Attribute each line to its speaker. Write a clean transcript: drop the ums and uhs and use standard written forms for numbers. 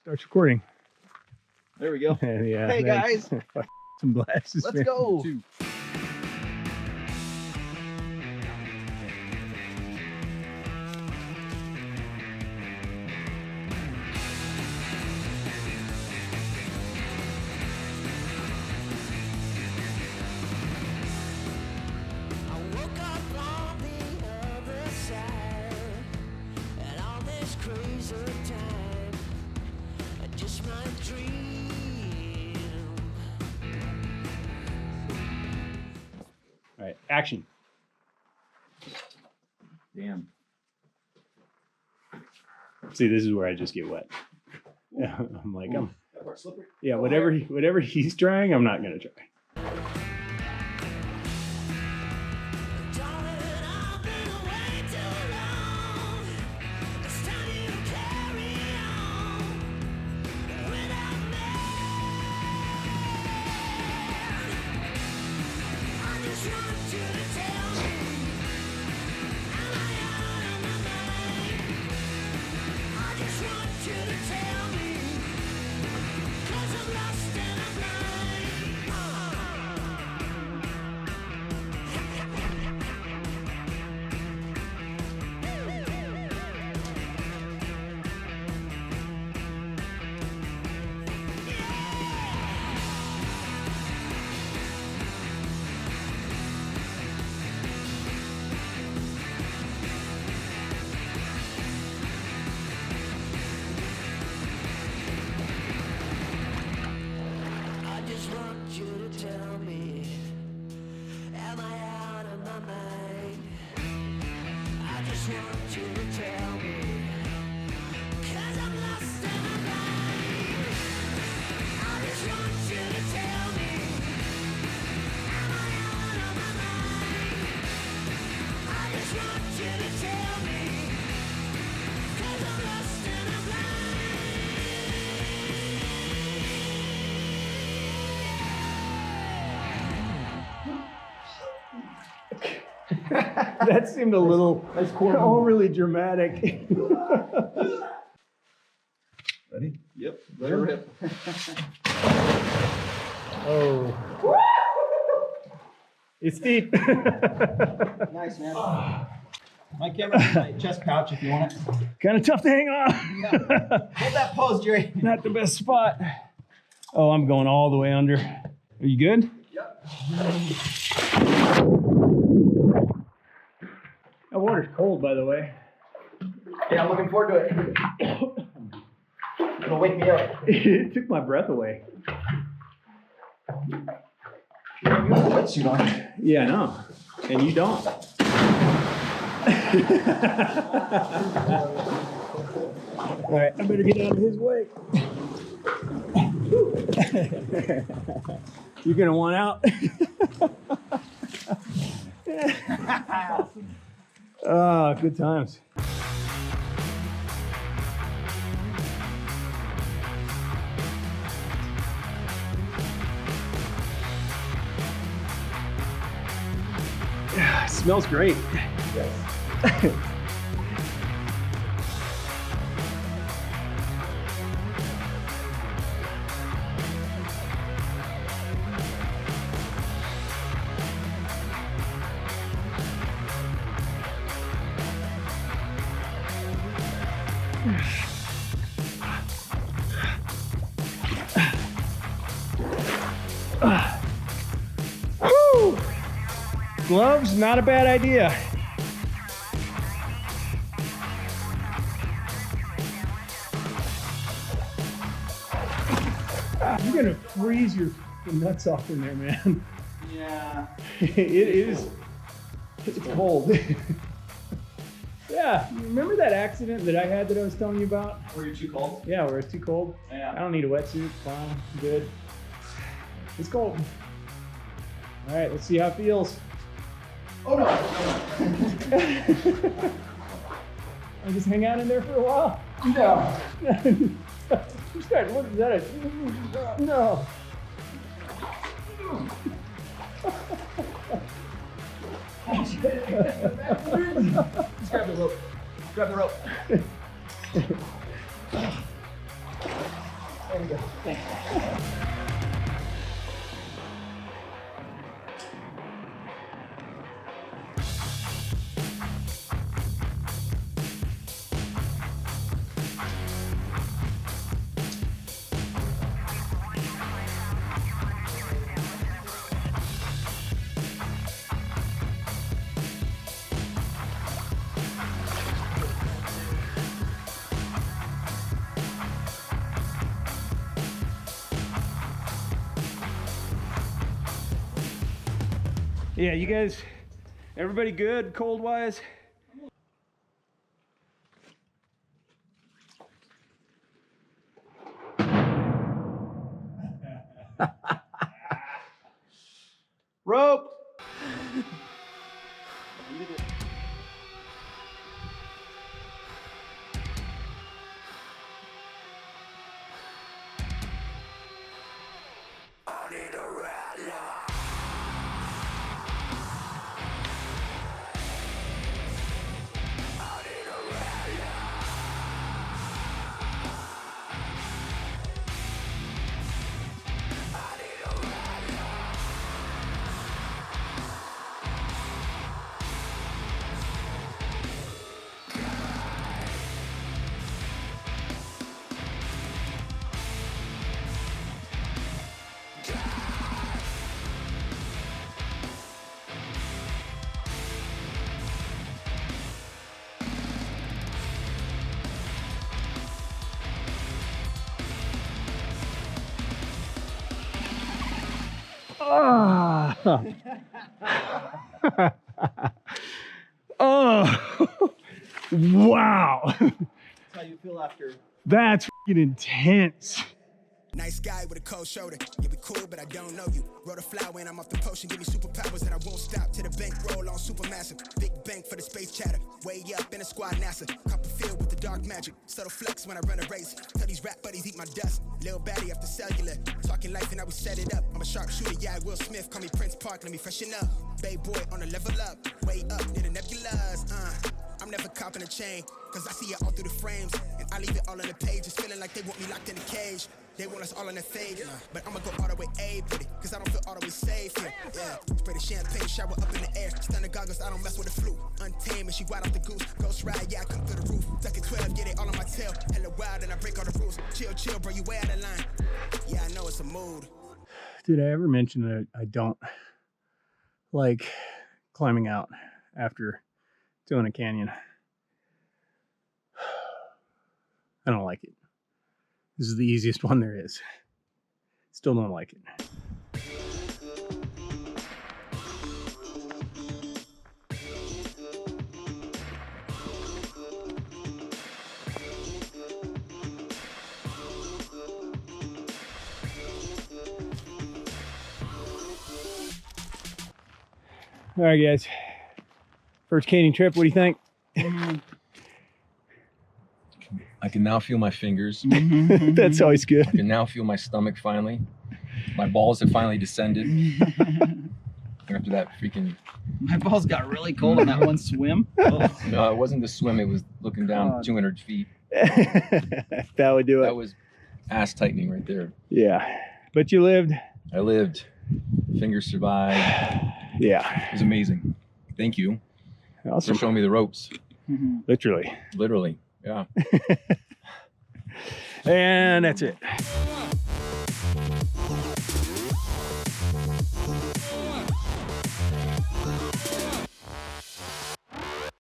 Speaker 1: Starts recording.
Speaker 2: There we go.
Speaker 1: Yeah.
Speaker 2: Hey guys,
Speaker 1: some glasses.
Speaker 2: let's go.
Speaker 1: All right, action.
Speaker 2: Damn.
Speaker 1: See, this is where I just get wet. Yeah, I'm like,
Speaker 2: That part's slippery.
Speaker 1: yeah, whatever he's trying, I'm not gonna try. That seemed a little overly dramatic.
Speaker 2: Ready? Yep. Let her rip.
Speaker 1: Oh. It's deep.
Speaker 2: Nice, man. My camera's in my chest pouch if you want it.
Speaker 1: Kind of tough to hang on.
Speaker 2: Yeah. Hold that pose, Jerry.
Speaker 1: Not the best spot. Oh, I'm going all the way under. Are you good?
Speaker 2: Yep.
Speaker 1: That water's cold, by the way.
Speaker 2: Yeah, I'm looking forward to it. It'll wake me up.
Speaker 1: It took my breath away.
Speaker 2: You have a wetsuit on.
Speaker 1: Yeah, I know. And you don't. All right, I better get out of his way. You're gonna want out. Ah, good times. Yeah, it smells great.
Speaker 2: Yes.
Speaker 1: Woo! Gloves, not a bad idea. You're gonna freeze your nuts off in there, man.
Speaker 2: Yeah.
Speaker 1: It is. It's cold. Yeah, you remember that accident that I had that I was telling you about?
Speaker 2: Were you too cold?
Speaker 1: Yeah, where it's too cold.
Speaker 2: Yeah.
Speaker 1: I don't need a wetsuit. Fine, good. It's cold. All right, let's see how it feels.
Speaker 2: Oh no.
Speaker 1: I'll just hang out in there for a while.
Speaker 2: No.
Speaker 1: What is that? No.
Speaker 2: Just grab the rope. Grab the rope. There you go. Thanks.
Speaker 1: Yeah, you guys, everybody good cold wise?
Speaker 2: Rope.
Speaker 1: Oh, oh, wow.
Speaker 2: That's how you feel after.
Speaker 1: That's f***ing intense.
Speaker 3: Nice guy with a cold shoulder. You be cool, but I don't know you. Wrote a flower and I'm off the potion. Give me superpowers and I won't stop to the bank roll on supermassive. Big bank for the space chatter. Way up in the squad NASA. Copperfield with the dark magic. Subtle flex when I run a race. Tell these rap buddies eat my dust. Lil baddie after cellular. Talking life and how we set it up. I'm a sharpshooter, yeah, Will Smith. Call me Prince Park, let me freshen up. Bay boy on a level up. Way up near the nebulas. I'm never copping a chain. Cause I see it all through the frames. And I leave it all on the pages. Feeling like they want me locked in a cage. They want us all in the fade, but I'ma go all the way A with it, cause I don't feel all the way safe here. Yeah, spray the champagne, shower up in the air. Stunner goggles, I don't mess with the flu. Untamed and she wild off the goose. Ghost ride, yeah, I come through the roof. Duck at 12, get it all on my tail. Hella wild and I break all the rules. Chill, chill, bro, you way out of line. Yeah, I know it's a mood.
Speaker 1: Did I ever mention that I don't like climbing out after doing a canyon? I don't like it. This is the easiest one there is. Still don't like it. All right, guys. First canyon trip, what do you think?
Speaker 4: I can now feel my fingers.
Speaker 1: That's always good.
Speaker 4: I can now feel my stomach finally. My balls have finally descended. After that freaking...
Speaker 2: My balls got really cold on that one swim.
Speaker 4: No, it wasn't the swim. It was looking down 200 feet.
Speaker 1: That would do it.
Speaker 4: That was ass tightening right there.
Speaker 1: Yeah. But you lived.
Speaker 4: I lived. Fingers survived.
Speaker 1: Yeah.
Speaker 4: It was amazing. Thank you
Speaker 1: Awesome.
Speaker 4: for showing me the ropes.
Speaker 1: Literally.
Speaker 4: Literally. Yeah.
Speaker 1: And that's it.